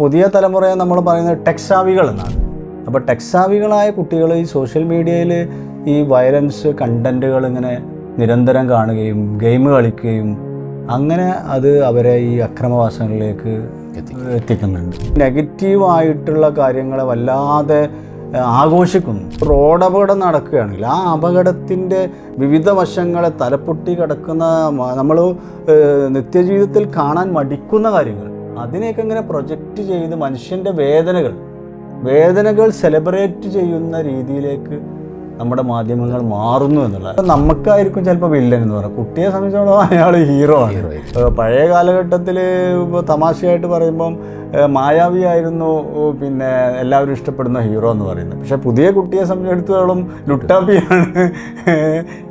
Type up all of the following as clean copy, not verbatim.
പുതിയ തലമുറയെ നമ്മൾ പറയുന്നത് ടെക്സാവികൾ എന്നാണ്. അപ്പോൾ ടെക്സാവികളായ കുട്ടികൾ ഈ സോഷ്യൽ മീഡിയയിൽ ഈ വയലൻസ് കണ്ടൻറ്റുകൾ ഇങ്ങനെ നിരന്തരം കാണുകയും ഗെയിം കളിക്കുകയും അങ്ങനെ അത് അവരെ ഈ അക്രമവാസനകളിലേക്ക് എത്തിക്കുന്നുണ്ട്. നെഗറ്റീവായിട്ടുള്ള കാര്യങ്ങളെ വല്ലാതെ ആഘോഷിക്കുന്നു. റോഡപകടം നടക്കുകയാണെങ്കിൽ ആ അപകടത്തിൻ്റെ വിവിധ വശങ്ങളെ തലപ്പൊട്ടി കിടക്കുന്ന നമ്മൾ നിത്യജീവിതത്തിൽ കാണാൻ മടിക്കുന്ന കാര്യങ്ങൾ അതിനെയൊക്കെ ഇങ്ങനെ പ്രൊജക്റ്റ് ചെയ്ത് മനുഷ്യൻ്റെ വേദനകൾ സെലിബ്രേറ്റ് ചെയ്യുന്ന രീതിയിലേക്ക് നമ്മുടെ മാധ്യമങ്ങൾ മാറുന്നു എന്നുള്ളത്. നമുക്കായിരിക്കും ചിലപ്പോൾ വില്ലൻ എന്ന് പറയാം, കുട്ടിയെ സംബന്ധിച്ചിടത്തോളം അയാൾ ഹീറോ ആണ്. പഴയ കാലഘട്ടത്തിൽ ഇപ്പോൾ തമാശയായിട്ട് പറയുമ്പം മായാവി ആയിരുന്നു പിന്നെ എല്ലാവരും ഇഷ്ടപ്പെടുന്ന ഹീറോ എന്ന് പറയുന്നത്. പക്ഷേ പുതിയ കുട്ടിയെ സംബന്ധിച്ചിടത്തോളം ലുട്ടാപ്പിയാണ്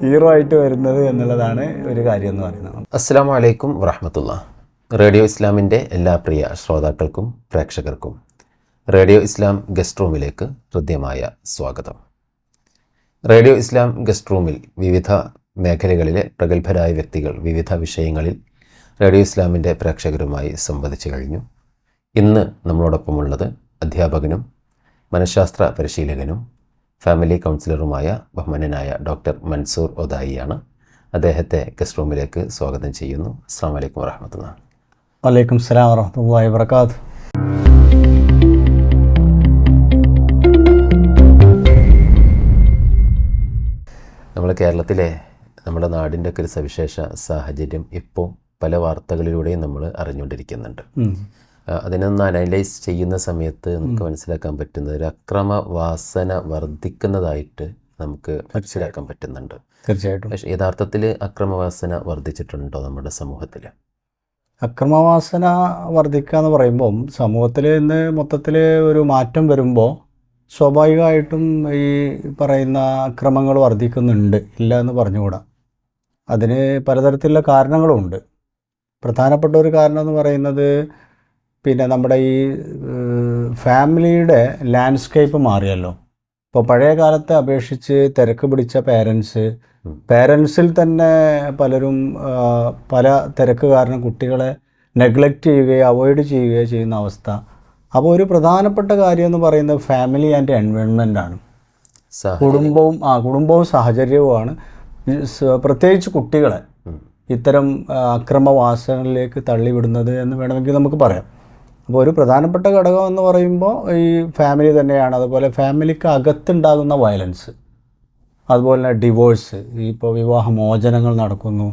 ഹീറോ ആയിട്ട് വരുന്നത് എന്നുള്ളതാണ് ഒരു കാര്യം എന്ന് പറയുന്നത്. അസ്സലാമു അലൈക്കും വറഹ്മത്തുള്ളാഹി. റേഡിയോ ഇസ്ലാമിൻ്റെ എല്ലാ പ്രിയ ശ്രോതാക്കൾക്കും പ്രേക്ഷകർക്കും റേഡിയോ ഇസ്ലാം ഗസ്റ്റ് റൂമിലേക്ക് ഹൃദ്യമായ സ്വാഗതം. റേഡിയോ ഇസ്ലാം ഗസ്റ്റ് റൂമിൽ വിവിധ മേഖലകളിലെ പ്രഗത്ഭരായ വ്യക്തികൾ വിവിധ വിഷയങ്ങളിൽ റേഡിയോ ഇസ്ലാമിൻ്റെ പ്രേക്ഷകരുമായി സംവദിച്ചു കഴിഞ്ഞു. ഇന്ന് നമ്മളോടൊപ്പമുള്ളത് അധ്യാപകനും മനഃശാസ്ത്ര പരിശീലകനും ഫാമിലി കൗൺസിലറുമായ ബഹുമാന്യനായ ഡോക്ടർ മൻസൂർ ഒതായിയാണ്. അദ്ദേഹത്തെ ഗസ്റ്റ് റൂമിലേക്ക് സ്വാഗതം ചെയ്യുന്നു. അസ്സലാമു അലൈക്കും വറഹ്മത്തുള്ളാഹി. വലൈക്കും സലാം വറഹ്മത്തുള്ളാഹി വബറകാതുഹു. നമ്മൾ കേരളത്തിലെ നമ്മുടെ നാടിൻ്റെ ഒക്കെ ഒരു സവിശേഷ സാഹചര്യം ഇപ്പോൾ പല വാർത്തകളിലൂടെയും നമ്മൾ അറിഞ്ഞുകൊണ്ടിരിക്കുന്നുണ്ട്. അതിനൊന്ന് അനലൈസ് ചെയ്യുന്ന സമയത്ത് നമുക്ക് മനസ്സിലാക്കാൻ പറ്റുന്നത് ഒരു അക്രമവാസന വർദ്ധിക്കുന്നതായിട്ട് നമുക്ക് മനസ്സിലാക്കാൻ പറ്റുന്നുണ്ട്. തീർച്ചയായിട്ടും. പക്ഷേ യഥാർത്ഥത്തിൽ അക്രമവാസന വർദ്ധിച്ചിട്ടുണ്ടോ നമ്മുടെ സമൂഹത്തിൽ? അക്രമവാസന വർദ്ധിക്കുക എന്ന് പറയുമ്പം സമൂഹത്തിൽ ഇന്ന് മൊത്തത്തിൽ ഒരു മാറ്റം വരുമ്പോൾ സ്വാഭാവികമായിട്ടും ഈ പറയുന്ന അക്രമങ്ങൾ വർദ്ധിക്കുന്നുണ്ട്, ഇല്ല എന്ന് പറഞ്ഞുകൂടാ. അതിന് പലതരത്തിലുള്ള കാരണങ്ങളുമുണ്ട്. പ്രധാനപ്പെട്ട ഒരു കാരണം എന്ന് പറയുന്നത് പിന്നെ നമ്മുടെ ഈ ഫാമിലിയുടെ ലാൻഡ്സ്കേപ്പ് മാറിയല്ലോ. ഇപ്പോൾ പഴയ കാലത്തെ അപേക്ഷിച്ച് തിരക്ക് പിടിച്ച പേരൻസിൽ തന്നെ പലരും പല തിരക്ക് കാരണം കുട്ടികളെ നെഗ്ലക്റ്റ് ചെയ്യുകയോ അവോയ്ഡ് ചെയ്യുകയോ ചെയ്യുന്ന അവസ്ഥ. അപ്പോൾ ഒരു പ്രധാനപ്പെട്ട കാര്യം എന്ന് പറയുന്നത് ഫാമിലി ആൻഡ് എൻവയോൺമെൻറ്റാണ്. കുടുംബവും സാഹചര്യവുമാണ് പ്രത്യേകിച്ച് കുട്ടികളെ ഇത്തരം അക്രമവാസനകളിലേക്ക് തള്ളിവിടുന്നത് എന്ന് വേണമെങ്കിൽ നമുക്ക് പറയാം. അപ്പോൾ ഒരു പ്രധാനപ്പെട്ട ഘടകം എന്ന് പറയുമ്പോൾ ഈ ഫാമിലി തന്നെയാണ്. അതുപോലെ ഫാമിലിക്ക് അകത്തുണ്ടാകുന്ന വയലൻസ്, അതുപോലെ തന്നെ ഡിവോഴ്സ്, ഇപ്പോൾ വിവാഹമോചനങ്ങൾ നടക്കുന്നു,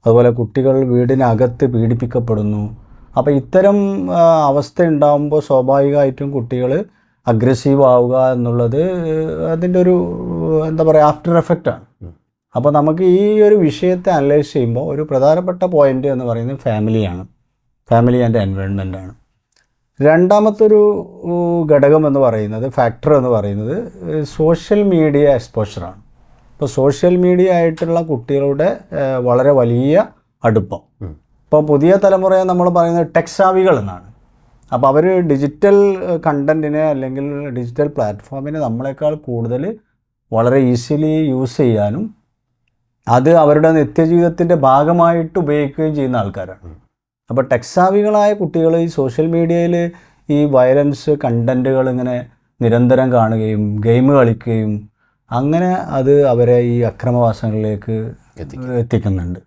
അതുപോലെ കുട്ടികൾ വീടിനകത്ത് പീഡിപ്പിക്കപ്പെടുന്നു. അപ്പോൾ ഇത്തരം അവസ്ഥ ഉണ്ടാകുമ്പോൾ സ്വാഭാവികമായിട്ടും കുട്ടികൾ അഗ്രസീവ് ആവുക എന്നുള്ളത് അതിൻ്റെ ഒരു എന്താ പറയുക ആഫ്റ്റർ എഫക്റ്റാണ്. അപ്പോൾ നമുക്ക് ഈ ഒരു വിഷയത്തെ അനലൈസ് ചെയ്യുമ്പോൾ ഒരു പ്രധാനപ്പെട്ട പോയിൻ്റ് എന്ന് പറയുന്നത് ഫാമിലി ആൻഡ് എൻവയോൺമെൻറ്റാണ്. രണ്ടാമത്തൊരു ഘടകം എന്ന് പറയുന്നത് ഫാക്ടർ എന്ന് പറയുന്നത് സോഷ്യൽ മീഡിയ എക്സ്പോഷറാണ്. ഇപ്പോൾ സോഷ്യൽ മീഡിയ ആയിട്ടുള്ള കുട്ടികളുടെ വളരെ വലിയ അടുപ്പം. ഇപ്പോൾ പുതിയ തലമുറയെ നമ്മൾ പറയുന്നത് ടെക്സാവികൾ എന്നാണ്. അപ്പോൾ അവർ ഡിജിറ്റൽ കണ്ടൻറ്റിനെ അല്ലെങ്കിൽ ഡിജിറ്റൽ പ്ലാറ്റ്ഫോമിനെ നമ്മളെക്കാൾ കൂടുതൽ വളരെ ഈസിലി യൂസ് ചെയ്യാനും അത് അവരുടെ നിത്യജീവിതത്തിൻ്റെ ഭാഗമായിട്ട് ഉപയോഗിക്കുകയും ചെയ്യുന്ന ആൾക്കാരാണ്. അപ്പോൾ ടെക്സാവികളായ കുട്ടികൾ ഈ സോഷ്യൽ മീഡിയയിൽ ഈ വയലൻസ് കണ്ടൻറ്റുകൾ ഇങ്ങനെ നിരന്തരം കാണുകയും ഗെയിം കളിക്കുകയും അങ്ങനെ അത് അവരെ ഈ അക്രമവാസനകളിലേക്ക് എത്തിക്കുന്നുണ്ട്.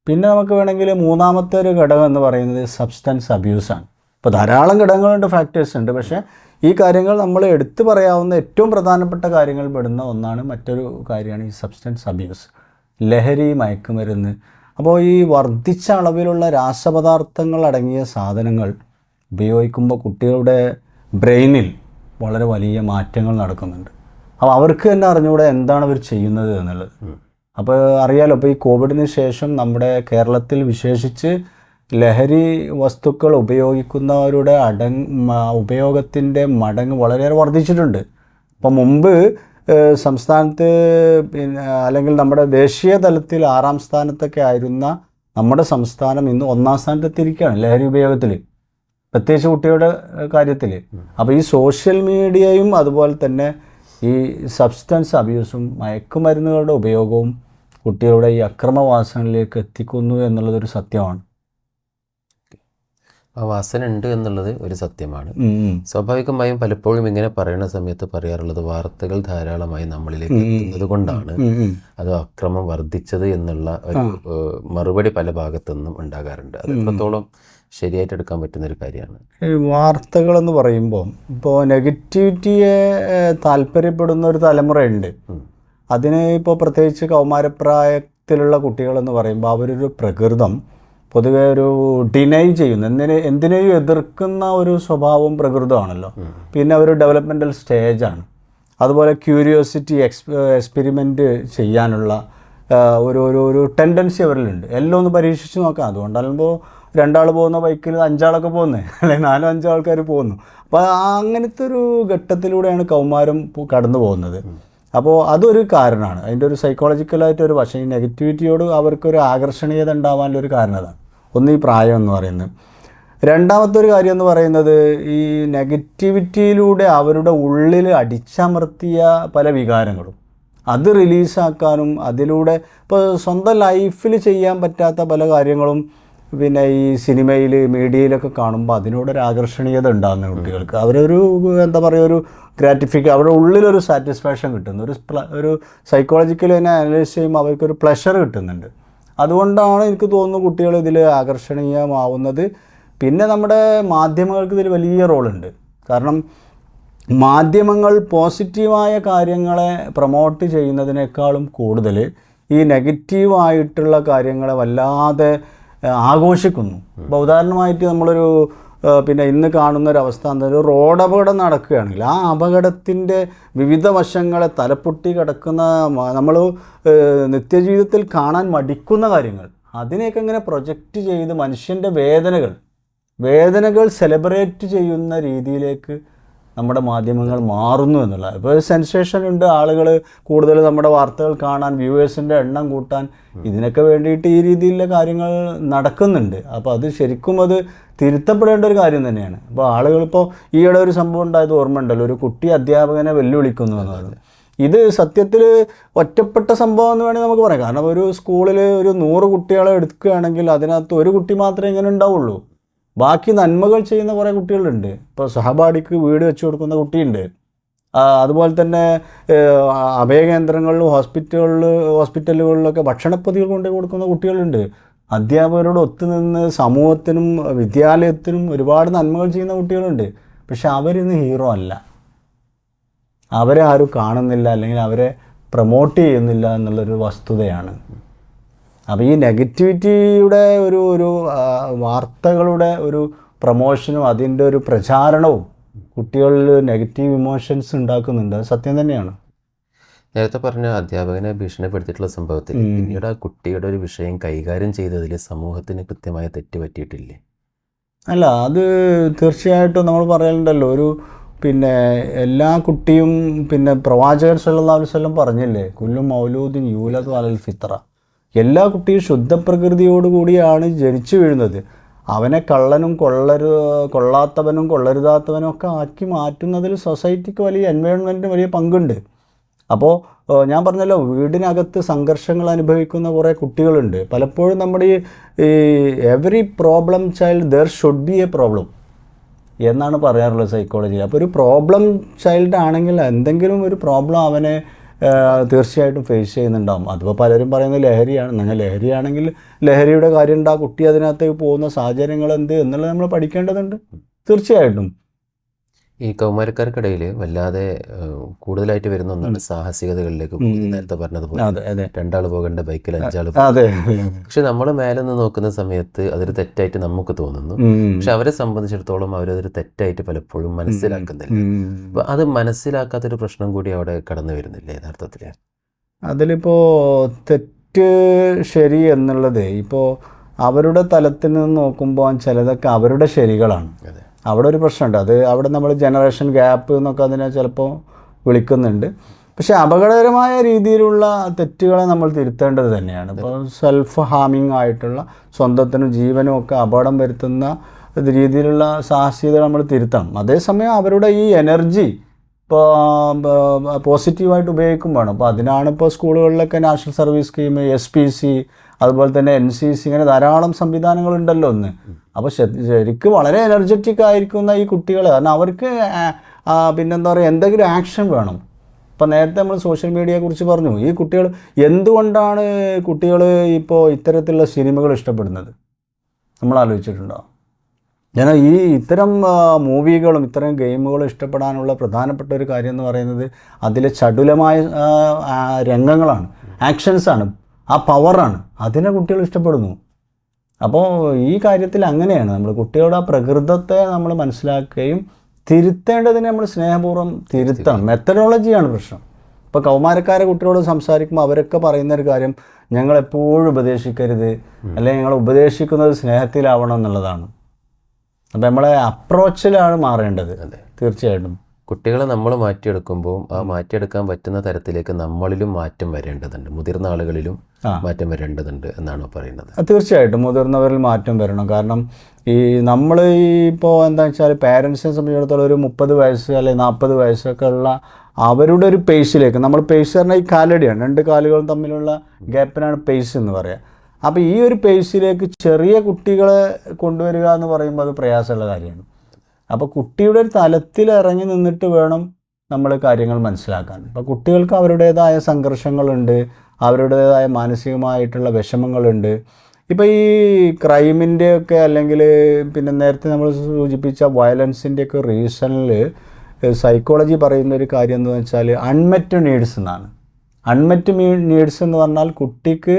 പിന്നെ നമുക്ക് വേണമെങ്കിൽ മൂന്നാമത്തെ ഒരു ഘടകം എന്ന് പറയുന്നത് സബ്സ്റ്റൻസ് അബ്യൂസാണ്. ഇപ്പോൾ ധാരാളം ഘടകങ്ങളുണ്ട്, ഫാക്ടേഴ്സ് ഉണ്ട്. പക്ഷേ ഈ കാര്യങ്ങൾ നമ്മൾ എടുത്തു പറയാവുന്ന ഏറ്റവും പ്രധാനപ്പെട്ട കാര്യങ്ങൾ പെടുന്ന ഒന്നാണ്. മറ്റൊരു കാര്യമാണ് ഈ സബ്സ്റ്റൻസ് അബ്യൂസ്, ലഹരി, മയക്കുമരുന്ന്. അപ്പോൾ ഈ വർദ്ധിച്ച അളവിലുള്ള രാസപദാർത്ഥങ്ങൾ അടങ്ങിയ സാധനങ്ങൾ ഉപയോഗിക്കുമ്പോൾ കുട്ടികളുടെ ബ്രെയിനിൽ വളരെ വലിയ മാറ്റങ്ങൾ നടക്കുന്നുണ്ട്. അപ്പോൾ അവർക്ക് തന്നെ അറിഞ്ഞുകൂടെ എന്താണ് അവർ ചെയ്യുന്നത് എന്നുള്ളത്. അപ്പോൾ അറിയാലോ, ഇപ്പോൾ ഈ കോവിഡിന് ശേഷം നമ്മുടെ കേരളത്തിൽ വിശേഷിച്ച് ലഹരി വസ്തുക്കൾ ഉപയോഗിക്കുന്നവരുടെ ഉപയോഗത്തിൻ്റെ മടങ്ങ് വളരെയേറെ വർദ്ധിച്ചിട്ടുണ്ട്. അപ്പോൾ മുമ്പ് സംസ്ഥാനത്ത് അല്ലെങ്കിൽ നമ്മുടെ ദേശീയ തലത്തിൽ 6ാം സ്ഥാനത്തൊക്കെ ആയിരുന്ന നമ്മുടെ സംസ്ഥാനം ഇന്ന് 1ാം സ്ഥാനത്തെത്തിയിരിക്കുകയാണ് ലഹരി ഉപയോഗത്തിൽ, പ്രത്യേകിച്ച് കുട്ടികളുടെ കാര്യത്തിൽ. അപ്പോൾ ഈ സോഷ്യൽ മീഡിയയും അതുപോലെ തന്നെ ഈ സബ്സ്റ്റൻസ് അബ്യൂസും മയക്കുമരുന്നുകളുടെ ഉപയോഗവും കുട്ടികളുടെ ഈ അക്രമവാസനകളിലേക്ക് എത്തിക്കുന്നു എന്നുള്ളതൊരു സത്യമാണ്. ആ വാസന ഉണ്ട് എന്നുള്ളത് ഒരു സത്യമാണ്. സ്വാഭാവികമായും പലപ്പോഴും ഇങ്ങനെ പറയുന്ന സമയത്ത് പറയാറുള്ളത് വാർത്തകൾ ധാരാളമായി നമ്മളിലേക്ക് എത്തുന്നത് കൊണ്ടാണ് അത് അക്രമം വർദ്ധിച്ചത് എന്നുള്ള ഒരു മറുപടി പല ഭാഗത്തുനിന്നും ഉണ്ടാകാറുണ്ട്. അത് എത്രത്തോളം ശരിയായിട്ട് എടുക്കാൻ പറ്റുന്നൊരു കാര്യമാണ്. ഈ വാർത്തകളെന്ന് പറയുമ്പോൾ ഇപ്പോൾ നെഗറ്റിവിറ്റിയെ താല്പര്യപ്പെടുന്ന ഒരു തലമുറയുണ്ട്. അതിന് ഇപ്പോൾ പ്രത്യേകിച്ച് കൗമാരപ്രായത്തിലുള്ള കുട്ടികളെന്ന് പറയുമ്പോൾ അവരൊരു പ്രകൃതം പൊതുവെ ഒരു ഡിനൈ ചെയ്യുന്നു, എന്തിനേയും എതിർക്കുന്ന ഒരു സ്വഭാവവും പ്രകൃതമാണല്ലോ. പിന്നെ ഒരു ഡെവലപ്മെൻ്റൽ സ്റ്റേജാണ്. അതുപോലെ ക്യൂരിയോസിറ്റി, എക്സ്പെരിമെൻറ്റ് ചെയ്യാനുള്ള ഒരു ഒരു ഒരു ടെൻഡൻസി അവരിലുണ്ട്. എല്ലാം ഒന്ന് പരീക്ഷിച്ച് നോക്കാം. അതുകൊണ്ടാകുമ്പോൾ 2 ആൾ പോകുന്ന ബൈക്കിൽ 5 ആളൊക്കെ പോകുന്നത്, അല്ലെങ്കിൽ 4-5 ആൾക്കാർ പോകുന്നു. അപ്പോൾ അങ്ങനത്തെ ഒരു ഘട്ടത്തിലൂടെയാണ് കൗമാരം കടന്നു പോകുന്നത്. അപ്പോൾ അതൊരു കാരണമാണ്. അതിൻ്റെ ഒരു സൈക്കോളജിക്കലായിട്ടൊരു വശം, ഈ നെഗറ്റിവിറ്റിയോട് അവർക്കൊരു ആകർഷണീയത ഉണ്ടാവാനുള്ളൊരു കാരണം അതാണ്. ഒന്ന് ഈ പ്രായം എന്ന് പറയുന്നത്. രണ്ടാമത്തെ ഒരു കാര്യം എന്ന് പറയുന്നത് ഈ നെഗറ്റിവിറ്റിയിലൂടെ അവരുടെ ഉള്ളിൽ അടിച്ചമർത്തിയ പല വികാരങ്ങളും അത് റിലീസാക്കാനും അതിലൂടെ ഇപ്പോൾ സ്വന്തം ലൈഫിൽ ചെയ്യാൻ പറ്റാത്ത പല കാര്യങ്ങളും പിന്നെ ഈ സിനിമയിൽ, മീഡിയയിലൊക്കെ കാണുമ്പോൾ അതിനോടൊരു ആകർഷണീയത ഉണ്ടാകുന്ന കുട്ടികൾക്ക് അവരൊരു എന്താ പറയുക, ഒരു അവരുടെ ഉള്ളിലൊരു സാറ്റിസ്ഫാക്ഷൻ കിട്ടുന്നു. ഒരു സൈക്കോളജിക്കലി തന്നെ അനലൈസ് ചെയ്യുമ്പോൾ അവർക്കൊരു പ്ലഷർ കിട്ടുന്നുണ്ട്. അതുകൊണ്ടാണ് എനിക്ക് തോന്നുന്നു കുട്ടികൾ ഇതിൽ ആകർഷണീയമാവുന്നത്. പിന്നെ നമ്മുടെ മാധ്യമങ്ങൾക്ക് ഇതിൽ വലിയ റോളുണ്ട്. കാരണം മാധ്യമങ്ങൾ പോസിറ്റീവായ കാര്യങ്ങളെ പ്രൊമോട്ട് ചെയ്യുന്നതിനേക്കാളും കൂടുതൽ ഈ നെഗറ്റീവായിട്ടുള്ള കാര്യങ്ങളെ വല്ലാതെ ആഘോഷിക്കുന്നു. ഇപ്പോൾ ഉദാഹരണമായിട്ട് നമ്മളൊരു പിന്നെ ഇന്ന് കാണുന്നൊരവസ്ഥ എന്താ, ഒരു റോഡ് അപകടം നടക്കുകയാണെങ്കിൽ ആ അപകടത്തിൻ്റെ വിവിധ വശങ്ങളെ തലപ്പൊട്ടി കിടക്കുന്ന നമ്മൾ നിത്യജീവിതത്തിൽ കാണാൻ മടിക്കുന്ന കാര്യങ്ങൾ അതിനെയൊക്കെ ഇങ്ങനെ പ്രൊജക്റ്റ് ചെയ്ത് മനുഷ്യൻ്റെ വേദനകൾ സെലിബ്രേറ്റ് ചെയ്യുന്ന രീതിയിലേക്ക് നമ്മുടെ മാധ്യമങ്ങൾ മാറുന്നു എന്നുള്ള. ഇപ്പോൾ സെൻസേഷൻ ഉണ്ട്, ആളുകൾ കൂടുതൽ നമ്മുടെ വാർത്തകൾ കാണാൻ, വ്യൂവേഴ്സിൻ്റെ എണ്ണം കൂട്ടാൻ, ഇതിനൊക്കെ വേണ്ടിയിട്ട് ഈ രീതിയിലുള്ള കാര്യങ്ങൾ നടക്കുന്നുണ്ട്. അപ്പോൾ അത് ശരിക്കും അത് തിരുത്തപ്പെടേണ്ട ഒരു കാര്യം തന്നെയാണ്. അപ്പോൾ ആളുകളിപ്പോൾ ഈയിടെ ഒരു സംഭവം ഉണ്ടായത് ഓർമ്മയുണ്ടല്ലോ, ഒരു കുട്ടി അധ്യാപകനെ വെല്ലുവിളിക്കുന്നു എന്നുള്ളത്. ഇത് സത്യത്തിൽ ഒറ്റപ്പെട്ട സംഭവം എന്ന് വേണമെങ്കിൽ നമുക്ക് പറയാം. കാരണം ഒരു സ്കൂളിൽ ഒരു 100 കുട്ടികളെ എടുക്കുകയാണെങ്കിൽ അതിനകത്ത് ഒരു കുട്ടി മാത്രമേ ഇങ്ങനെ ഉണ്ടാവുള്ളൂ. ബാക്കി നന്മകൾ ചെയ്യുന്ന കുറേ കുട്ടികളുണ്ട്. ഇപ്പോൾ സഹപാഠിക്ക് വീട് വെച്ച് കൊടുക്കുന്ന കുട്ടിയുണ്ട്. അതുപോലെ തന്നെ അഭയകേന്ദ്രങ്ങളിലും ഹോസ്പിറ്റലുകളിലൊക്കെ ഭക്ഷണപ്പൊതികൾ കൊണ്ടുപോയി കൊടുക്കുന്ന കുട്ടികളുണ്ട്. അധ്യാപകരോട് ഒത്തുനിന്ന് സമൂഹത്തിനും വിദ്യാലയത്തിനും ഒരുപാട് നന്മകൾ ചെയ്യുന്ന കുട്ടികളുണ്ട്. പക്ഷെ അവരിന്ന് ഹീറോ അല്ല, അവരെ ആരും കാണുന്നില്ല, അല്ലെങ്കിൽ അവരെ പ്രൊമോട്ട് ചെയ്യുന്നില്ല എന്നുള്ളൊരു വസ്തുതയാണ്. അപ്പോൾ ഈ നെഗറ്റിവിറ്റിയുടെ ഒരു വാർത്തകളുടെ ഒരു പ്രൊമോഷനും അതിൻ്റെ ഒരു പ്രചാരണവും കുട്ടികളിൽ നെഗറ്റീവ് ഇമോഷൻസ് ഉണ്ടാക്കുന്നുണ്ട്. അത് സത്യം തന്നെയാണ്. നേരത്തെ പറഞ്ഞ അധ്യാപകനെ ഭീഷണിപ്പെടുത്തിയിട്ടുള്ള സംഭവത്തിൽ പിന്നീട് ആ കുട്ടിയുടെ ഒരു വിഷയം കൈകാര്യം ചെയ്തതിൽ സമൂഹത്തിന് കൃത്യമായ തെറ്റ് പറ്റിയിട്ടില്ലേ? അല്ല, അത് തീർച്ചയായിട്ടും നമ്മൾ പറയലുണ്ടല്ലോ, പിന്നെ എല്ലാ കുട്ടിയും പിന്നെ പ്രവാചകൻ സല്ലല്ലാഹു അലൈഹി വസല്ലം പറഞ്ഞില്ലേ, കുല്ലു മൗലൂദിൻ യൂലദു അലൽ ഫിത്ര, എല്ലാ കുട്ടിയും ശുദ്ധപ്രകൃതിയോടുകൂടിയാണ് ജനിച്ചു വീഴുന്നത്. അവനെ കള്ളനും കൊള്ളാത്തവനും കൊള്ളരുതാത്തവനും ഒക്കെ ആക്കി മാറ്റുന്നതിൽ സൊസൈറ്റിക്ക് വലിയ എൻവയോൺമെൻറ്റിന് വലിയ പങ്കുണ്ട്. അപ്പോൾ ഞാൻ പറഞ്ഞല്ലോ, വീടിനകത്ത് സംഘർഷങ്ങൾ അനുഭവിക്കുന്ന കുറേ കുട്ടികളുണ്ട്. പലപ്പോഴും നമ്മുടെ ഈ every problem child there should be A problem എന്നാണ് പറയാറുള്ളത് സൈക്കോളജിയിൽ. അപ്പോൾ ഒരു പ്രോബ്ലം ചൈൽഡ് ആണെങ്കിൽ എന്തെങ്കിലും ഒരു പ്രോബ്ലം അവനെ തീർച്ചയായിട്ടും ഫേസ് ചെയ്യുന്നുണ്ടാകും. അതിപ്പോൾ പലരും പറയുന്നത് ലഹരിയാണ്. നിങ്ങൾ ലഹരിയാണെങ്കിൽ ലഹരിയുടെ കാര്യം ഉണ്ട്, ആ കുട്ടി അതിനകത്തേക്ക് പോകുന്ന സാഹചര്യങ്ങൾ എന്ത് എന്നുള്ളത് നമ്മൾ പഠിക്കേണ്ടതുണ്ട് തീർച്ചയായിട്ടും. ഈ കൗമാരക്കാർക്കിടയിൽ വല്ലാതെ കൂടുതലായിട്ട് വരുന്ന ഒന്നാണ് സാഹസികതകളിലേക്ക് പോകുന്നത്. നേരത്തെ പറഞ്ഞതുപോലെ 2 ആൾ പോകേണ്ട ബൈക്കിൽ 5 ആൾ. പക്ഷെ നമ്മൾ മേലെ നിന്ന് നോക്കുന്ന സമയത്ത് അതൊരു തെറ്റായിട്ട് നമുക്ക് തോന്നുന്നു. പക്ഷെ അവരെ സംബന്ധിച്ചിടത്തോളം അവരതൊരു തെറ്റായിട്ട് പലപ്പോഴും മനസ്സിലാക്കുന്നില്ല. അപ്പോൾ അത് മനസ്സിലാക്കാത്തൊരു പ്രശ്നം കൂടി അവിടെ കടന്നു വരുന്നില്ലേ യഥാർത്ഥത്തിൽ? അതിലിപ്പോൾ തെറ്റ് ശരി എന്നുള്ളത് ഇപ്പോൾ അവരുടെ തലത്തിൽ നിന്ന് നോക്കുമ്പോൾ ചിലതൊക്കെ അവരുടെ ശരികളാണ്. അവിടെ ഒരു പ്രശ്നമുണ്ട്. അത് അവിടെ നമ്മൾ ജനറേഷൻ ഗ്യാപ്പ് എന്നൊക്കെ അതിനെ ചിലപ്പോൾ വിളിക്കുന്നുണ്ട്. പക്ഷേ അപകടകരമായ രീതിയിലുള്ള തെറ്റുകളെ നമ്മൾ തിരുത്തേണ്ടത് തന്നെയാണ്. ഇപ്പോൾ സെൽഫ് ഹാമിങ് ആയിട്ടുള്ള, സ്വന്തത്തിനും ജീവനും ഒക്കെ അപകടം വരുത്തുന്ന രീതിയിലുള്ള സാഹസികത നമ്മൾ തിരുത്തണം. അതേസമയം അവരുടെ ഈ എനർജി ഇപ്പോൾ പോസിറ്റീവായിട്ട് ഉപയോഗിക്കും വേണം. അപ്പോൾ അതിനാണ് ഇപ്പോൾ സ്കൂളുകളിലൊക്കെ നാഷണൽ സർവീസ് സ്കീം, SPC, അതുപോലെ തന്നെ NCC, ഇങ്ങനെ ധാരാളം സംവിധാനങ്ങളുണ്ടല്ലോ ഒന്ന്. അപ്പോൾ ശരിക്കും വളരെ എനർജറ്റിക് ആയിരിക്കുന്ന ഈ കുട്ടികൾ, കാരണം അവർക്ക് പിന്നെന്താ പറയുക, എന്തെങ്കിലും ആക്ഷൻ വേണം. ഇപ്പോൾ നേരത്തെ നമ്മൾ സോഷ്യൽ മീഡിയയെക്കുറിച്ച് പറഞ്ഞു. ഈ കുട്ടികൾ എന്തുകൊണ്ടാണ് കുട്ടികൾ ഇപ്പോൾ ഇത്തരത്തിലുള്ള സിനിമകൾ ഇഷ്ടപ്പെടുന്നത് നമ്മൾ ആലോചിച്ചിട്ടുണ്ടോ? ഞാൻ ഇത്തരം മൂവികളും ഇത്തരം ഗെയിമുകളും ഇഷ്ടപ്പെടാനുള്ള പ്രധാനപ്പെട്ട ഒരു കാര്യം എന്ന് പറയുന്നത് അതിലെ ചടുലമായ രംഗങ്ങളാണ്, ആക്ഷൻസാണ്, ആ പവറാണ്. അതിനെ കുട്ടികൾ ഇഷ്ടപ്പെടുന്നു. അപ്പോൾ ഈ കാര്യത്തിൽ അങ്ങനെയാണ് നമ്മൾ കുട്ടികളുടെ ആ പ്രകൃതത്തെ നമ്മൾ മനസ്സിലാക്കുകയും തിരുത്തേണ്ടതിനെ നമ്മൾ സ്നേഹപൂർവ്വം തിരുത്തണം. മെത്തഡോളജിയാണ് പ്രശ്നം. ഇപ്പോൾ കൗമാരക്കാരെ കുട്ടികളോട് സംസാരിക്കുമ്പോൾ അവരൊക്കെ പറയുന്നൊരു കാര്യം, ഞങ്ങളെപ്പോഴും ഉപദേശിക്കരുത്, അല്ലെങ്കിൽ ഞങ്ങൾ ഉപദേശിക്കുന്നത് സ്നേഹത്തിലാവണം എന്നുള്ളതാണ്. അപ്പം നമ്മളെ അപ്രോച്ചിലാണ് മാറേണ്ടത്. തീർച്ചയായിട്ടും കുട്ടികളെ നമ്മൾ മാറ്റിയെടുക്കുമ്പോൾ ആ മാറ്റിയെടുക്കാൻ പറ്റുന്ന തരത്തിലേക്ക് നമ്മളിലും മാറ്റം വരേണ്ടതുണ്ട്, മുതിർന്ന ആളുകളിലും മാറ്റം വരേണ്ടതുണ്ട് എന്നാണ് പറയുന്നത്. തീർച്ചയായിട്ടും മുതിർന്നവരിൽ മാറ്റം വരണം. കാരണം നമ്മൾ ഇപ്പോൾ എന്താ വെച്ചാൽ പാരൻസിനെ സംബന്ധിച്ചിടത്തോളം ഒരു 30 വയസ്സ് അല്ലെങ്കിൽ 40 വയസ്സൊക്കെ ഉള്ള അവരുടെ ഒരു പേസിലേക്ക്, നമ്മൾ പേസ് പറഞ്ഞാൽ ഈ കാലടിയാണ്, 2 കാലുകളും തമ്മിലുള്ള ഗ്യാപ്പിനാണ് പേസ് എന്ന് പറയുക. അപ്പോൾ ഈ ഒരു പേസിലേക്ക് ചെറിയ കുട്ടികളെ കൊണ്ടുവരിക എന്ന് പറയുമ്പോൾ അത് പ്രയാസമുള്ള കാര്യമാണ്. അപ്പോൾ കുട്ടിയുടെ ഒരു തലത്തിൽ ഇറങ്ങി നിന്നിട്ട് വേണം നമ്മൾ കാര്യങ്ങൾ മനസ്സിലാക്കാൻ. അപ്പോൾ കുട്ടികൾക്ക് അവരുടേതായ സംഘർഷങ്ങളുണ്ട്, അവരുടേതായ മാനസികമായിട്ടുള്ള വിഷമങ്ങളുണ്ട്. ഇപ്പോൾ ഈ ക്രൈമിൻ്റെയൊക്കെ അല്ലെങ്കിൽ പിന്നെ നേരത്തെ നമ്മൾ സൂചിപ്പിച്ച വയലൻസിൻ്റെയൊക്കെ റീസണിൽ സൈക്കോളജി പറയുന്നൊരു കാര്യം എന്ന് വെച്ചാൽ അൺമെറ്റ് നീഡ്സ് എന്നാണ്. അൺമെറ്റ് നീഡ്സ് എന്ന് പറഞ്ഞാൽ കുട്ടിക്ക്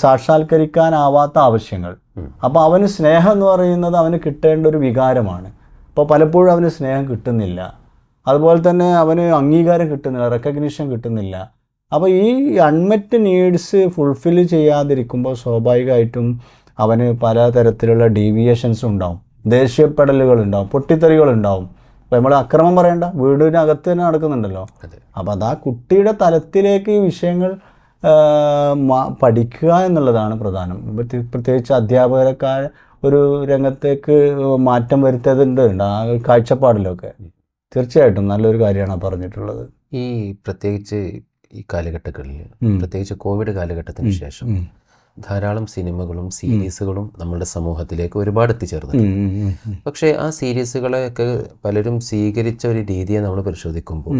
സാക്ഷാത്കരിക്കാനാവാത്ത ആവശ്യങ്ങൾ. അപ്പോൾ അവന് സ്നേഹം എന്ന് പറയുന്നത് അവന് കിട്ടേണ്ട ഒരു വികാരമാണ്. അപ്പോൾ പലപ്പോഴും അവന് സ്നേഹം കിട്ടുന്നില്ല, അതുപോലെ തന്നെ അവന് അംഗീകാരം കിട്ടുന്നില്ല, റെക്കഗ്നിഷൻ കിട്ടുന്നില്ല. അപ്പോൾ ഈ അൺമെറ്റ് നീഡ്സ് ഫുൾഫിൽ ചെയ്യാതിരിക്കുമ്പോൾ സ്വാഭാവികമായിട്ടും അവന് പലതരത്തിലുള്ള ഡീവിയേഷൻസ് ഉണ്ടാവും, ദേഷ്യപ്പെടലുകളുണ്ടാവും, പൊട്ടിത്തെറികളുണ്ടാവും. അപ്പോൾ നമ്മൾ അക്രമം പറയേണ്ട, വീടിനകത്ത് തന്നെ നടക്കുന്നുണ്ടല്ലോ. അപ്പോൾ അത് ആ കുട്ടിയുടെ തലത്തിലേക്ക് ഈ വിഷയങ്ങൾ പഠിക്കുക എന്നുള്ളതാണ് പ്രധാനം. പ്രത്യേകിച്ച് അധ്യാപകരൊക്കെ ഒരു രംഗത്തേക്ക് മാറ്റം വരുത്തേണ്ടതുണ്ട് ആ കാഴ്ചപ്പാടിലൊക്കെ. തീർച്ചയായിട്ടും നല്ലൊരു കാര്യമാണ് പറഞ്ഞിട്ടുള്ളത്. ഈ പ്രത്യേകിച്ച് ഈ കാലഘട്ടങ്ങളിൽ, പ്രത്യേകിച്ച് കോവിഡ് കാലഘട്ടത്തിന് ശേഷം ധാരാളം സിനിമകളും സീരീസുകളും നമ്മുടെ സമൂഹത്തിലേക്ക് ഒരുപാട് എത്തിച്ചേർന്നു. പക്ഷേ ആ സീരീസുകളെയൊക്കെ പലരും സ്വീകരിച്ച ഒരു രീതിയെ നമ്മൾ പരിശോധിക്കുമ്പോൾ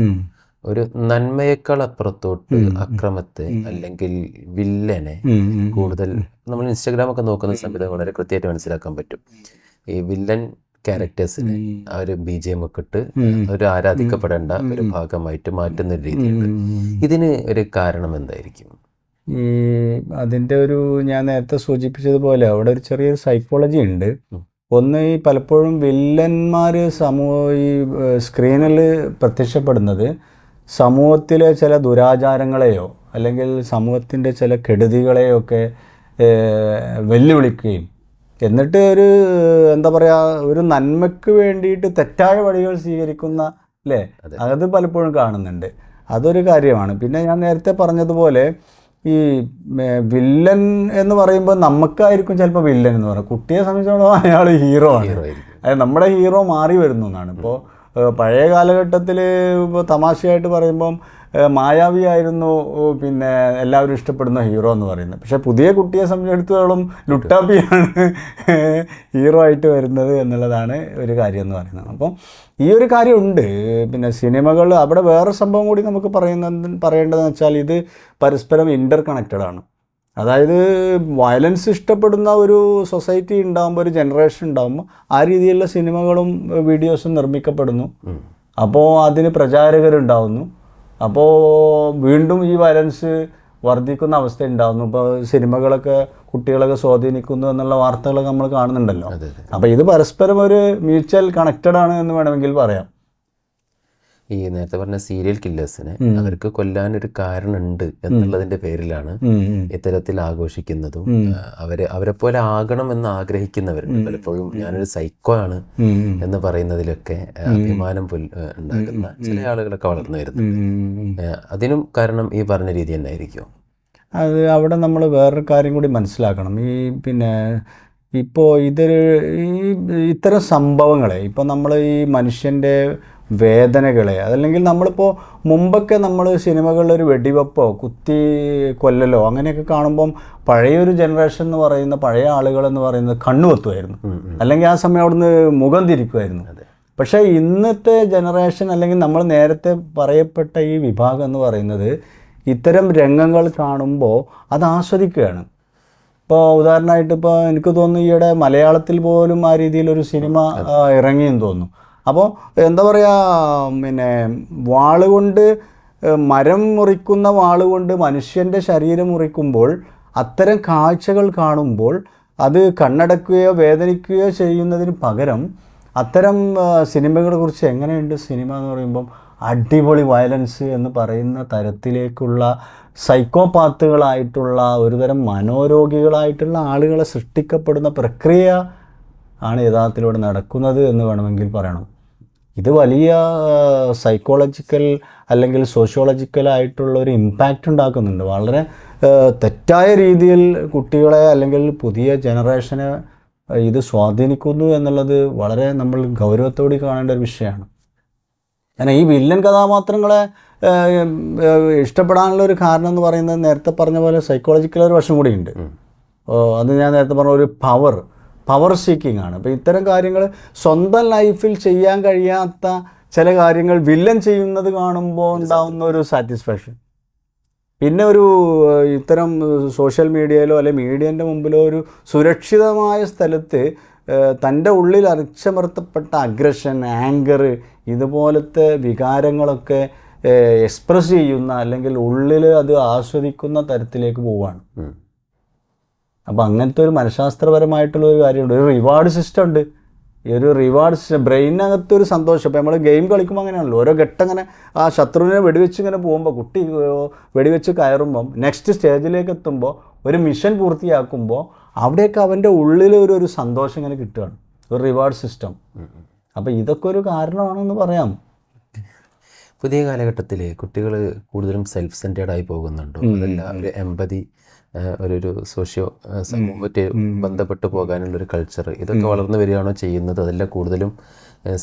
ഒരു നന്മയേക്കാൾ അപ്പുറത്തോട്ട് അക്രമത്തെ അല്ലെങ്കിൽ വില്ലനെ കൂടുതൽ, നമ്മൾ ഇൻസ്റ്റാഗ്രാമൊക്കെ നോക്കുന്ന സമയത്ത് വളരെ കൃത്യമായിട്ട് മനസ്സിലാക്കാൻ പറ്റും. ഈ വില്ലൻ ക്യാരക്ടേഴ്സിന് ആ ഒരു BGM ഒക്കെ ഇട്ട് ഒരു ആരാധിക്കപ്പെടേണ്ട ഒരു ഭാഗമായിട്ട് മാറ്റുന്ന ഒരു രീതിയുണ്ട്. ഇതിന് ഒരു കാരണം എന്തായിരിക്കും? അതിൻ്റെ ഒരു ഞാൻ നേരത്തെ സൂചിപ്പിച്ചതുപോലെ അവിടെ ഒരു ചെറിയൊരു സൈക്കോളജി ഉണ്ട്. ഒന്ന്, ഈ പലപ്പോഴും വില്ലന്മാർ ഈ സ്ക്രീനിൽ പ്രത്യക്ഷപ്പെടുന്നത് സമൂഹത്തിലെ ചില ദുരാചാരങ്ങളെയോ അല്ലെങ്കിൽ സമൂഹത്തിൻ്റെ ചില കെടുതികളെയോ ഒക്കെ വെല്ലുവിളിക്കുകയും എന്നിട്ട് ഒരു എന്താ പറയുക, ഒരു നന്മയ്ക്ക് വേണ്ടിയിട്ട് തെറ്റായ വഴികൾ സ്വീകരിക്കുന്ന അല്ലേ, അത് പലപ്പോഴും കാണുന്നുണ്ട്. അതൊരു കാര്യമാണ്. പിന്നെ ഞാൻ നേരത്തെ പറഞ്ഞതുപോലെ ഈ വില്ലൻ എന്ന് പറയുമ്പോൾ നമുക്കായിരിക്കും ചിലപ്പോൾ വില്ലൻ എന്ന് പറയുന്നത്, കുട്ടിയെ സംബന്ധിച്ചിടത്തോളം അയാൾ ഹീറോ ആണ്. അതായത് നമ്മുടെ ഹീറോ മാറി വരുന്നു എന്നാണ്. ഇപ്പോൾ പഴയ കാലഘട്ടത്തിൽ ഇപ്പോൾ തമാശയായിട്ട് പറയുമ്പം മായാവിയായിരുന്നു പിന്നെ എല്ലാവരും ഇഷ്ടപ്പെടുന്ന ഹീറോ എന്ന് പറയുന്നത്. പക്ഷേ പുതിയ കുട്ടിയെ സംബന്ധിച്ചിടത്തോളം ലുട്ടാപ്പിയാണ് ഹീറോ ആയിട്ട് വരുന്നത് എന്നുള്ളതാണ് ഒരു കാര്യം എന്ന് പറയുന്നത്. അപ്പം ഈ ഒരു കാര്യമുണ്ട്. പിന്നെ സിനിമകൾ, അവിടെ വേറെ സംഭവം കൂടി നമുക്ക് പറയേണ്ടതെന്ന് വെച്ചാൽ ഇത് പരസ്പരം ഇൻ്റർ കണക്റ്റഡ് ആണ്. അതായത് വയലൻസ് ഇഷ്ടപ്പെടുന്ന ഒരു സൊസൈറ്റി ഉണ്ടാകുമ്പോൾ, ഒരു ജനറേഷൻ ഉണ്ടാകുമ്പോൾ ആ രീതിയിലുള്ള സിനിമകളും വീഡിയോസും നിർമ്മിക്കപ്പെടുന്നു. അപ്പോൾ അതിന് പ്രചാരകരുണ്ടാവുന്നു. അപ്പോൾ വീണ്ടും ഈ വയലൻസ് വർദ്ധിക്കുന്ന അവസ്ഥ ഉണ്ടാകുന്നു. ഇപ്പോൾ സിനിമകളൊക്കെ കുട്ടികളൊക്കെ സ്വാധീനിക്കുന്നു എന്നുള്ള വാർത്തകളൊക്കെ നമ്മൾ കാണുന്നുണ്ടല്ലോ. അപ്പോൾ ഇത് പരസ്പരം ഒരു മ്യൂച്വൽ കണക്റ്റഡ് ആണ് എന്ന് വേണമെങ്കിൽ പറയാം. ഈ നേരത്തെ പറഞ്ഞ സീരിയൽ കില്ലേഴ്സിനെ അവർക്ക് കൊല്ലാനൊരു കാരണമുണ്ട് എന്നുള്ളതിന്റെ പേരിലാണ് ഇത്തരത്തിൽ ആഘോഷിക്കുന്നതും അവരെ പോലെ ആകണം എന്ന് ആഗ്രഹിക്കുന്നവരുണ്ട്. പലപ്പോഴും ഞാനൊരു സൈക്കോ ആണ് എന്ന് പറയുന്നതിലൊക്കെ അഭിമാനം ഉണ്ടാകുന്ന ചില ആളുകളൊക്കെ വളർന്നു വരുന്നുണ്ട്. അതിനും കാരണം ഈ പറഞ്ഞ രീതി തന്നെ ആയിരിക്കും. അത് അവിടെ നമ്മൾ വേറൊരു കാര്യം കൂടി മനസ്സിലാക്കണം. ഇപ്പോൾ ഇത്തരം സംഭവങ്ങളെ ഇപ്പോൾ നമ്മൾ ഈ മനുഷ്യൻ്റെ വേദനകളെ, അതല്ലെങ്കിൽ നമ്മളിപ്പോൾ മുമ്പൊക്കെ നമ്മൾ സിനിമകളിൽ ഒരു വെടിവെപ്പോ കുത്തി കൊല്ലലോ അങ്ങനെയൊക്കെ കാണുമ്പം പഴയൊരു ജനറേഷൻ എന്ന് പറയുന്ന പഴയ ആളുകളെന്ന് പറയുന്നത് കണ്ണുവത്തുമായിരുന്നു, അല്ലെങ്കിൽ ആ സമയം അവിടുന്ന് മുഖം തിരിക്കുമായിരുന്നു. പക്ഷേ ഇന്നത്തെ ജനറേഷൻ അല്ലെങ്കിൽ നമ്മൾ നേരത്തെ പറയപ്പെട്ട ഈ വിഭാഗം എന്ന് പറയുന്നത് ഇത്തരം രംഗങ്ങൾ കാണുമ്പോൾ അത് ആസ്വദിക്കുകയാണ്. ഇപ്പോൾ ഉദാഹരണമായിട്ട് ഇപ്പോൾ എനിക്ക് തോന്നുന്നു ഈയിടെ മലയാളത്തിൽ പോലും ആ രീതിയിലൊരു സിനിമ ഇറങ്ങിയെന്ന് തോന്നുന്നു. അപ്പോൾ എന്താ പറയുക, പിന്നെ വാളുകൊണ്ട് മരം മുറിക്കുന്ന വാളുകൊണ്ട് മനുഷ്യൻ്റെ ശരീരം മുറിക്കുമ്പോൾ അത്തരം കാഴ്ചകൾ കാണുമ്പോൾ അത് കണ്ണടക്കുകയോ വേദനിക്കുകയോ ചെയ്യുന്നതിന് പകരം അത്തരം സിനിമകളെ കുറിച്ച് എങ്ങനെയുണ്ട് സിനിമ എന്ന് പറയുമ്പം അടിപൊളി വയലൻസ് എന്ന് പറയുന്ന തരത്തിലേക്കുള്ള സൈക്കോപാത്തുകളായിട്ടുള്ള ഒരുതരം മനോരോഗികളായിട്ടുള്ള ആളുകളെ സൃഷ്ടിക്കപ്പെടുന്ന പ്രക്രിയ ആണ് യഥാർത്ഥത്തിലൂടെ നടക്കുന്നത് എന്ന് വേണമെങ്കിൽ പറയണം. ഇത് വലിയ സൈക്കോളജിക്കൽ അല്ലെങ്കിൽ സോഷ്യോളജിക്കലായിട്ടുള്ള ഒരു ഇമ്പാക്റ്റ് ഉണ്ടാക്കുന്നുണ്ട്. വളരെ തെറ്റായ രീതിയിൽ കുട്ടികളെ അല്ലെങ്കിൽ പുതിയ ജനറേഷനെ ഇത് സ്വാധീനിക്കുന്നു എന്നുള്ളത് വളരെ നമ്മൾ ഗൗരവത്തോടെ കാണേണ്ട ഒരു വിഷയമാണ്. കാരണം ഈ വില്ലൻ കഥാപാത്രങ്ങളെ ഇഷ്ടപ്പെടാനുള്ള ഒരു കാരണം എന്ന് പറയുന്നത് നേരത്തെ പറഞ്ഞ പോലെ സൈക്കോളജിക്കൽ ഒരു വശം കൂടി ഉണ്ട്. അത് ഞാൻ നേരത്തെ പറഞ്ഞ ഒരു പവർ സീക്കിംഗ് ആണ്. അപ്പോൾ ഇത്തരം കാര്യങ്ങൾ സ്വന്തം ലൈഫിൽ ചെയ്യാൻ കഴിയാത്ത ചില കാര്യങ്ങൾ വില്ലൻ ചെയ്യുന്നത് കാണുമ്പോൾ ഉണ്ടാകുന്ന ഒരു സാറ്റിസ്ഫാക്ഷൻ, പിന്നെ ഒരു ഇത്തരം സോഷ്യൽ മീഡിയയിലോ അല്ലെങ്കിൽ മീഡിയൻ്റെ മുമ്പിലോ ഒരു സുരക്ഷിതമായ സ്ഥലത്ത് തൻ്റെ ഉള്ളിൽ അടിച്ചമർത്തപ്പെട്ട അഗ്രഷൻ, ആങ്കർ, ഇതുപോലത്തെ വികാരങ്ങളൊക്കെ എക്സ്പ്രസ് ചെയ്യുന്ന അല്ലെങ്കിൽ ഉള്ളിൽ അത് ആസ്വദിക്കുന്ന തരത്തിലേക്ക് പോവുകയാണ്. അപ്പോൾ അങ്ങനത്തെ ഒരു മനഃശാസ്ത്രപരമായിട്ടുള്ള ഒരു കാര്യമുണ്ട്. ഒരു റിവാർഡ് സിസ്റ്റം ഉണ്ട്. ഈ ഒരു റിവാർഡ് സിസ്റ്റം ബ്രെയിനകത്തൊരു സന്തോഷം. ഇപ്പോൾ നമ്മൾ ഗെയിം കളിക്കുമ്പോൾ അങ്ങനെയാണല്ലോ, ഓരോ ഘട്ടം ഇങ്ങനെ ആ ശത്രുവിനെ വെടിവെച്ച് ഇങ്ങനെ പോകുമ്പോൾ കുട്ടി വെടിവെച്ച് കയറുമ്പം നെക്സ്റ്റ് സ്റ്റേജിലേക്ക് എത്തുമ്പോൾ ഒരു മിഷൻ പൂർത്തിയാക്കുമ്പോൾ അവിടെയൊക്കെ അവൻ്റെ ഉള്ളിൽ ഒരു സന്തോഷം ഇങ്ങനെ കിട്ടുകയാണ്, ഒരു റിവാർഡ് സിസ്റ്റം. അപ്പോൾ ഇതൊക്കെ ഒരു കാരണമാണെന്ന് പറയാം. പുതിയ കാലഘട്ടത്തിൽ കുട്ടികൾ കൂടുതലും സെൽഫ് സെൻറ്റേർഡായി പോകുന്നുണ്ടോ? അതല്ല ഒരു എമ്പതി, ഒരു സോഷ്യോ സമൂഹത്തെ ബന്ധപ്പെട്ട് പോകാനുള്ളൊരു കൾച്ചർ, ഇതൊക്കെ വളർന്നു വരികയാണോ ചെയ്യുന്നത്? അതെല്ലാം കൂടുതലും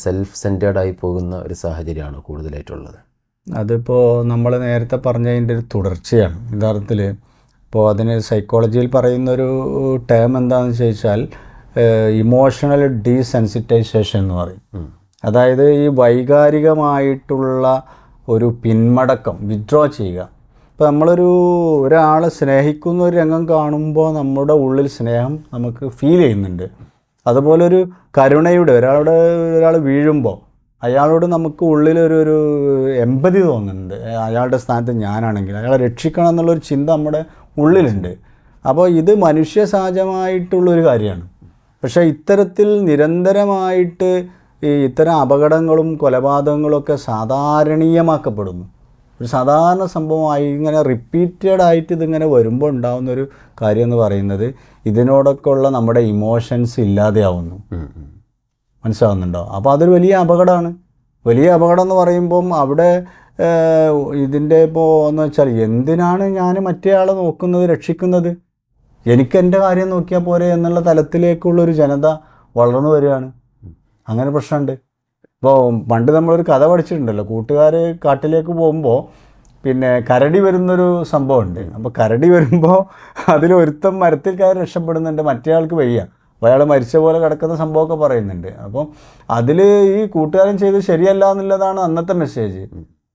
സെൽഫ് സെൻറ്റേർഡായി പോകുന്ന ഒരു സാഹചര്യമാണോ കൂടുതലായിട്ടുള്ളത്? അതിപ്പോൾ നമ്മൾ നേരത്തെ പറഞ്ഞതിൻ്റെ ഒരു തുടർച്ചയാണ് യഥാർത്ഥത്തിൽ. ഇപ്പോൾ അതിന് സൈക്കോളജിയിൽ പറയുന്നൊരു ടേം എന്താണെന്ന് ചോദിച്ചാൽ ഇമോഷണൽ ഡീസെൻസിറ്റൈസേഷൻ എന്ന് പറയും. അതായത് ഈ വൈകാരികമായിട്ടുള്ള ഒരു പിന്മടക്കം, വിഡ്രോ ചെയ്യുക. ഇപ്പോൾ ഒരാളെ സ്നേഹിക്കുന്ന ഒരു രംഗം കാണുമ്പോൾ നമ്മുടെ ഉള്ളിൽ സ്നേഹം നമുക്ക് ഫീൽ ചെയ്യുന്നുണ്ട്. അതുപോലെ ഒരു കരുണയുടെ ഒരാൾ വീഴുമ്പോൾ അയാളോട് നമുക്ക് ഉള്ളിലൊരു എമ്പതി തോന്നുന്നുണ്ട്. അയാളുടെ സ്ഥാനത്ത് ഞാനാണെങ്കിൽ അയാളെ രക്ഷിക്കണം എന്നുള്ളൊരു ചിന്ത നമ്മുടെ ഉള്ളിലുണ്ട്. അപ്പോൾ ഇത് മനുഷ്യ സഹജമായിട്ടുള്ളൊരു കാര്യമാണ്. പക്ഷേ ഇത്തരത്തിൽ നിരന്തരമായിട്ട് ഇത്തരം അപകടങ്ങളും കൊലപാതകങ്ങളൊക്കെ സാധാരണീയമാക്കപ്പെടുന്നു. ഒരു സാധാരണ സംഭവമായി ഇങ്ങനെ റിപ്പീറ്റഡ് ആയിട്ട് ഇതിങ്ങനെ വരുമ്പോൾ ഉണ്ടാകുന്നൊരു കാര്യം എന്ന് പറയുന്നത് ഇതിനോടൊക്കെ ഉള്ള നമ്മുടെ ഇമോഷൻസ് ഇല്ലാതെയാവുന്നു. മനസ്സിലാവുന്നുണ്ടോ? അപ്പോൾ അതൊരു വലിയ അപകടമാണ്. വലിയ അപകടം എന്ന് പറയുമ്പം അവിടെ ഇതിൻ്റെ ഇപ്പോൾ എന്ന് വെച്ചാൽ എന്തിനാണ് ഞാൻ മറ്റേ ആളെ നോക്കുന്നത്, രക്ഷിക്കുന്നത്, എനിക്കെൻ്റെ കാര്യം നോക്കിയാൽ പോരെ എന്നുള്ള തലത്തിലേക്കുള്ളൊരു ജനത വളർന്നു വരികയാണ്. അങ്ങനെ പ്രശ്നമുണ്ട്. ഇപ്പോൾ പണ്ട് നമ്മളൊരു കഥ പഠിച്ചിട്ടുണ്ടല്ലോ, കൂട്ടുകാർ കാട്ടിലേക്ക് പോകുമ്പോൾ പിന്നെ കരടി വരുന്നൊരു സംഭവമുണ്ട്. അപ്പോൾ കരടി വരുമ്പോൾ അതിലൊരുത്തം മരത്തിൽ കയറി രക്ഷപ്പെടുന്നുണ്ട്, മറ്റേ ആൾക്ക് വയ്യ, അപ്പോൾ അയാൾ മരിച്ച പോലെ കിടക്കുന്ന സംഭവമൊക്കെ പറയുന്നുണ്ട്. അപ്പം അതിൽ ഈ കൂട്ടുകാരൻ ചെയ്ത് ശരിയല്ല എന്നുള്ളതാണ് അന്നത്തെ മെസ്സേജ്.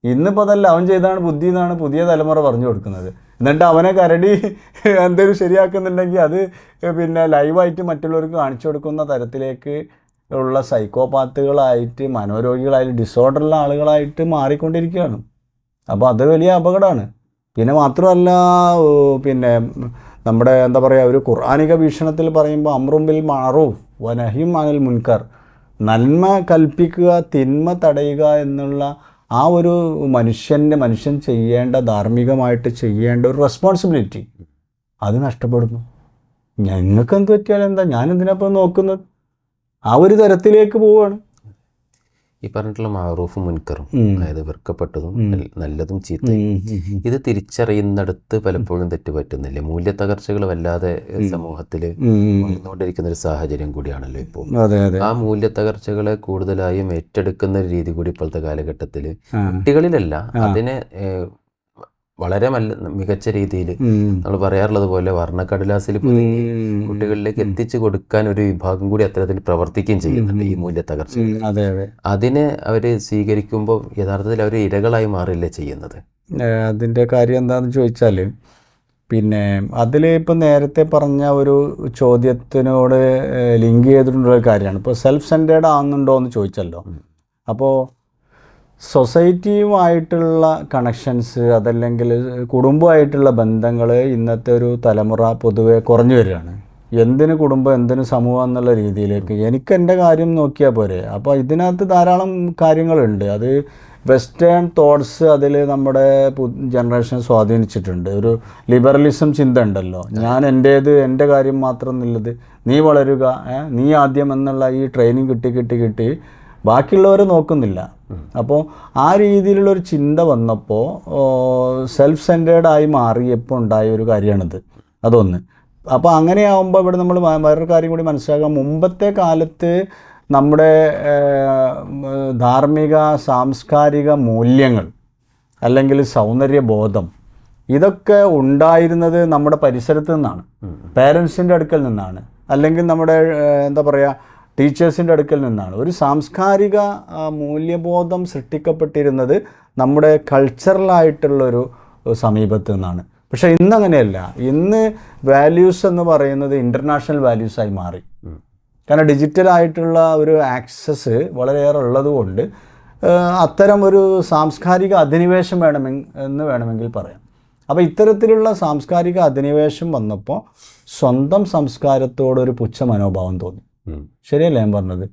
ഇന്നിപ്പോൾ അതല്ല, അവൻ ചെയ്താണ് ബുദ്ധി എന്നാണ് പുതിയ തലമുറ പറഞ്ഞു കൊടുക്കുന്നത്. എന്നിട്ട് അവനെ കരടി എന്തെങ്കിലും ശരിയാക്കുന്നുണ്ടെങ്കിൽ അത് പിന്നെ ലൈവായിട്ട് മറ്റുള്ളവർക്ക് കാണിച്ചു കൊടുക്കുന്ന തരത്തിലേക്ക് ഉള്ള സൈക്കോപാത്തുകളായിട്ട്, മനോരോഗികളായിട്ട്, ഡിസോർഡറുള്ള ആളുകളായിട്ട് മാറിക്കൊണ്ടിരിക്കുകയാണ്. അപ്പോൾ അത് വലിയ അപകടമാണ്. പിന്നെ മാത്രമല്ല പിന്നെ നമ്മുടെ എന്താ പറയുക, ഒരു ഖുർആനിക വീക്ഷണത്തിൽ പറയുമ്പോൾ അംറും ബിൽ മഅറൂഫ് വനഹിയും അനിൽ മുൻകർ, നന്മ കൽപ്പിക്കുക തിന്മ തടയുക എന്നുള്ള ആ ഒരു മനുഷ്യൻ ചെയ്യേണ്ട, ധാർമ്മികമായിട്ട് ചെയ്യേണ്ട ഒരു റെസ്പോൺസിബിലിറ്റി അത് നഷ്ടപ്പെടുന്നു. ഞങ്ങൾക്ക് എന്ത് പറ്റിയാലും എന്താ, ഞാനെന്തിനപ്പം നോക്കുന്നത്, ആ ഒരു തരത്തിലേക്ക് പോവുകയാണ്. ഈ പറഞ്ഞിട്ടുള്ള മാറൂഫും മുൻകറും, അതായത് വെറുക്കപ്പെട്ടതും നല്ലതും ചീത്തയും, ഇത് തിരിച്ചറിയുന്നിടത്ത് പലപ്പോഴും തെറ്റുപറ്റുന്നില്ല. മൂല്യത്തകർച്ചകൾ വല്ലാതെ സമൂഹത്തിൽ വന്നുകൊണ്ടിരിക്കുന്ന ഒരു സാഹചര്യം കൂടിയാണല്ലോ ഇപ്പോൾ. ആ മൂല്യത്തകർച്ചകളെ കൂടുതലായും ഏറ്റെടുക്കുന്ന ഒരു രീതി കൂടി ഇപ്പോഴത്തെ കാലഘട്ടത്തിൽ കുട്ടികളിലല്ല, അതിനെ വളരെ മികച്ച രീതിയിൽ നമ്മൾ പറയാറുള്ളത് പോലെ വർണ്ണക്കടലാസിൽ കുട്ടികളിലേക്ക് എത്തിച്ചു കൊടുക്കാൻ ഒരു വിഭാഗം കൂടി അത്തരത്തിൽ പ്രവർത്തിക്കുകയും ചെയ്യുന്നുണ്ട്. ഈ മൂല്യത്തകർച്ച അതിനെ അവർ സ്വീകരിക്കുമ്പോൾ യഥാർത്ഥത്തിൽ അവർ ഇരകളായി മാറില്ലേ ചെയ്യുന്നത്. അതിൻ്റെ കാര്യം എന്താണെന്ന് ചോദിച്ചാൽ, പിന്നെ അതിൽ ഇപ്പം നേരത്തെ പറഞ്ഞ ഒരു ചോദ്യത്തിനോട് ലിങ്ക് ചെയ്തിട്ടുള്ള കാര്യമാണ്. ഇപ്പോൾ സെൽഫ് സെൻറ്റേർഡ് ആകുന്നുണ്ടോ എന്ന് ചോദിച്ചല്ലോ. അപ്പോൾ സൊസൈറ്റിയുമായിട്ടുള്ള കണക്ഷൻസ്, അതല്ലെങ്കിൽ കുടുംബമായിട്ടുള്ള ബന്ധങ്ങൾ ഇന്നത്തെ ഒരു തലമുറ പൊതുവെ കുറഞ്ഞു വരികയാണ്. എന്തിന് കുടുംബം, എന്തിന് സമൂഹം എന്നുള്ള രീതിയിലേക്ക് എനിക്ക് എൻ്റെ കാര്യം നോക്കിയാൽ പോരെ. അപ്പോൾ ഇതിനകത്ത് ധാരാളം കാര്യങ്ങളുണ്ട്. അത് വെസ്റ്റേൺ തോട്ട്സ് അതിൽ നമ്മുടെ ജനറേഷനെ സ്വാധീനിച്ചിട്ടുണ്ട്. ഒരു ലിബറലിസം ചിന്ത ഉണ്ടല്ലോ, ഞാൻ എൻ്റെ കാര്യം മാത്രം എന്നുള്ളത്, നീ വളരുക, നീ ആദ്യം എന്നുള്ള ഈ ട്രെയിനിങ് കിട്ടി ബാക്കിയുള്ളവരെ നോക്കുന്നില്ല. അപ്പോൾ ആ രീതിയിലുള്ളൊരു ചിന്ത വന്നപ്പോൾ സെൽഫ് സെൻറ്റേർഡായി മാറിയപ്പോൾ ഉണ്ടായ ഒരു കാര്യമാണിത്. അതൊന്ന്. അപ്പോൾ അങ്ങനെയാവുമ്പോൾ ഇവിടെ നമ്മൾ വേറൊരു കാര്യം കൂടി മനസ്സിലാക്കാം. മുമ്പത്തെ കാലത്ത് നമ്മുടെ ധാർമ്മിക സാംസ്കാരിക മൂല്യങ്ങൾ അല്ലെങ്കിൽ സൗന്ദര്യബോധം ഇതൊക്കെ ഉണ്ടായിരുന്നത് നമ്മുടെ പരിസരത്ത് നിന്നാണ്, പേരൻസിൻ്റെ അടുക്കൽ നിന്നാണ്, അല്ലെങ്കിൽ നമ്മുടെ എന്താ പറയുക ടീച്ചേഴ്സിൻ്റെ അടുക്കൽ നിന്നാണ്. ഒരു സാംസ്കാരിക മൂല്യബോധം സൃഷ്ടിക്കപ്പെട്ടിരുന്നത് നമ്മുടെ കൾച്ചറലായിട്ടുള്ളൊരു സമീപത്ത് നിന്നാണ്. പക്ഷേ ഇന്നങ്ങനെയല്ല. ഇന്ന് വാല്യൂസ് എന്ന് പറയുന്നത് ഇൻ്റർനാഷണൽ വാല്യൂസായി മാറി. കാരണം ഡിജിറ്റലായിട്ടുള്ള ഒരു ആക്സസ് വളരെയേറെ ഉള്ളതുകൊണ്ട് അത്തരം ഒരു സാംസ്കാരിക അധിനിവേശം വേണമെങ്കിൽ പറയാം. അപ്പോൾ ഇത്തരത്തിലുള്ള സാംസ്കാരിക അധിനിവേശം വന്നപ്പോൾ സ്വന്തം സംസ്കാരത്തോടൊരു പുച്ഛ മനോഭാവം തോന്നി. ശരിയല്ല ഞാൻ പറഞ്ഞത്?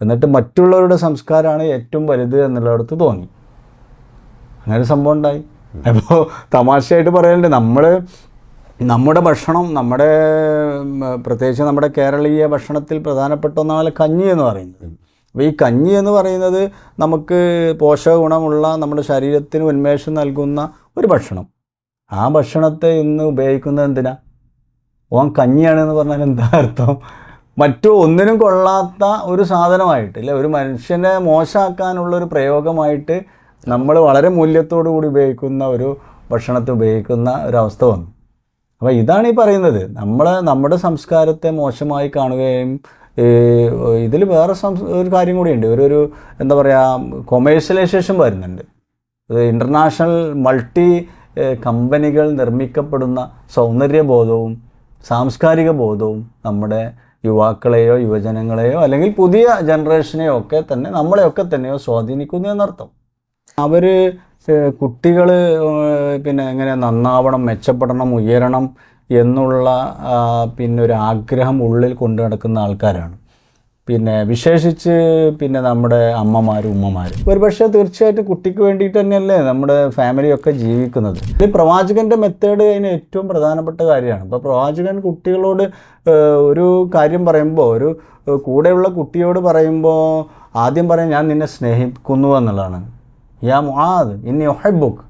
എന്നിട്ട് മറ്റുള്ളവരുടെ സംസ്കാരമാണ് ഏറ്റവും വലുത് എന്നുള്ളിടത്ത് തോന്നി. അങ്ങനെ ഒരു സംഭവം ഉണ്ടായി. അപ്പോൾ തമാശയായിട്ട് പറയാനുണ്ട്, നമ്മുടെ ഭക്ഷണം, പ്രത്യേകിച്ച് നമ്മുടെ കേരളീയ ഭക്ഷണത്തിൽ പ്രധാനപ്പെട്ട ഒന്നാണ് കഞ്ഞി എന്ന് പറയുന്നത്. അപ്പോൾ ഈ കഞ്ഞി എന്ന് പറയുന്നത് നമുക്ക് പോഷക ഗുണമുള്ള, നമ്മുടെ ശരീരത്തിന് ഉന്മേഷം നൽകുന്ന ഒരു ഭക്ഷണം. ആ ഭക്ഷണത്തെ ഇന്ന് ഉപയോഗിക്കുന്നത് എന്തിനാ? ഓൻ കഞ്ഞിയാണെന്ന് പറഞ്ഞാൽ എന്താ അർത്ഥം? മറ്റു ഒന്നിനും കൊള്ളാത്ത ഒരു സാധനമായിട്ട്, അല്ലെ, ഒരു മനുഷ്യനെ മോശമാക്കാനുള്ളൊരു പ്രയോഗമായിട്ട് നമ്മൾ വളരെ മൂല്യത്തോടു കൂടി ഉപയോഗിക്കുന്ന ഒരു ഭക്ഷണത്തെ ഉപയോഗിക്കുന്ന ഒരവസ്ഥ വന്നു. അപ്പോൾ ഇതാണ് ഈ പറയുന്നത്, നമ്മുടെ സംസ്കാരത്തെ മോശമായി കാണുകയും ഇതിൽ വേറെ ഒരു കാര്യം കൂടിയുണ്ട്. ഒരു എന്താ പറയുക, കൊമേഴ്ഷ്യലൈസേഷൻ വരുന്നുണ്ട്. ഇൻ്റർനാഷണൽ മൾട്ടി കമ്പനികൾ നിർമ്മിക്കപ്പെടുന്ന സൗന്ദര്യബോധവും സാംസ്കാരിക ബോധവും നമ്മുടെ യുവാക്കളെയോ യുവജനങ്ങളെയോ അല്ലെങ്കിൽ പുതിയ ജനറേഷനെയോ ഒക്കെ തന്നെ നമ്മളെയൊക്കെ തന്നെയോ സ്വാധീനിക്കുന്നു എന്നർത്ഥം. അവർ കുട്ടികൾ പിന്നെ എങ്ങനെ നന്നാവണം, മെച്ചപ്പെടണം, ഉയരണം എന്നുള്ള പിന്നെ ഒരു ആഗ്രഹം ഉള്ളിൽ കൊണ്ടു നടക്കുന്ന ആൾക്കാരാണ്. പിന്നെ വിശേഷിച്ച് പിന്നെ നമ്മുടെ അമ്മമാരും ഉമ്മമാരും ഒരുപക്ഷെ തീർച്ചയായിട്ടും കുട്ടിക്ക് വേണ്ടിയിട്ട് തന്നെയല്ലേ നമ്മുടെ ഫാമിലിയൊക്കെ ജീവിക്കുന്നത്. ഈ പ്രവാചകൻ്റെ മെത്തേഡ് അതിന് ഏറ്റവും പ്രധാനപ്പെട്ട കാര്യമാണ്. ഇപ്പോൾ പ്രവാചകൻ കുട്ടികളോട് ഒരു കാര്യം പറയുമ്പോൾ, ഒരു കൂടെയുള്ള കുട്ടിയോട് പറയുമ്പോൾ ആദ്യം പറയും ഞാൻ നിന്നെ സ്നേഹിക്കുന്നു എന്നുള്ളതാണ്. യാ മുആദ് ഇന്നി ഉഹിബ്ബുക്,